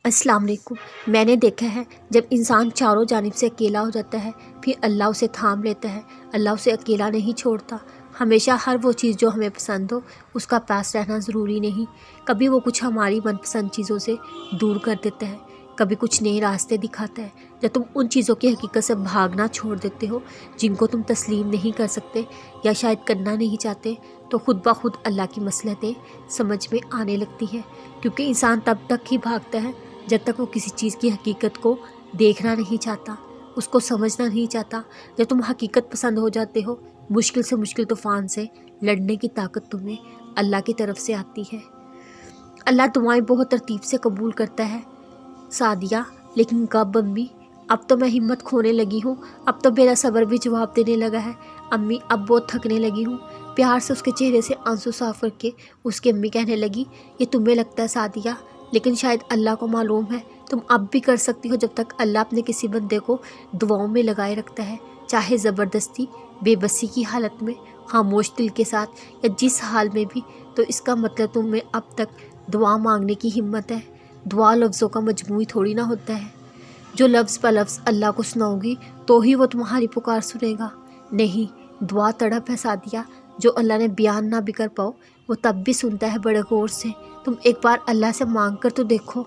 अस्सलाम वालेकुम। मैंने देखा है जब इंसान चारों जानिब से अकेला हो जाता है फिर अल्लाह उसे थाम लेता है। अल्लाह उसे अकेला नहीं छोड़ता। हमेशा हर वो चीज़ जो हमें पसंद हो उसका पास रहना ज़रूरी नहीं। कभी वो कुछ हमारी मनपसंद चीज़ों से दूर कर देता है, कभी कुछ नए रास्ते दिखाता है। जब तुम उन चीज़ों की हकीकत से भागना छोड़ देते हो जिनको तुम तस्लीम नहीं कर सकते या शायद करना नहीं चाहते, तो खुद ब खुद अल्लाह की मसलहतें समझ में आने लगती हैं। क्योंकि इंसान तब तक ही भागता है जब तक वो किसी चीज़ की हकीकत को देखना नहीं चाहता, उसको समझना नहीं चाहता। जब तुम हकीकत पसंद हो जाते हो, मुश्किल से मुश्किल तूफ़ान से लड़ने की ताकत तुम्हें अल्लाह की तरफ से आती है। अल्लाह दुआएं बहुत तरतीब से कबूल करता है सादिया, लेकिन कब अम्मी? अब तो मैं हिम्मत खोने लगी हूँ, अब तो मेरा सब्र भी जवाब देने लगा है। अम्मी अब बहुत थकने लगी हूँ। प्यार से उसके चेहरे से आंसू साफ करके उसकी अम्मी कहने लगी, ये तुम्हें लगता है सादिया, लेकिन शायद अल्लाह को मालूम है तुम अब भी कर सकती हो जब तक अल्लाह अपने किसी बंदे को दुआओं में लगाए रखता है, चाहे ज़बरदस्ती, बेबसी की हालत में, खामोश दिल के साथ, या जिस हाल में भी। तो इसका मतलब तुम्हें अब तक दुआ मांगने की हिम्मत है। दुआ लफ्ज़ों का मजमूई थोड़ी ना होता है जो लफ्ज़ ब लफ्ज़ अल्लाह को सुनाओगी तो ही वो तुम्हारी पुकार सुनेगा। नहीं, दुआ तड़प है सादिया, जो अल्लाह ने बयान ना भी कर पाओ वो तब भी सुनता है बड़े गौर से। तुम एक बार अल्लाह से मांग कर तो देखो।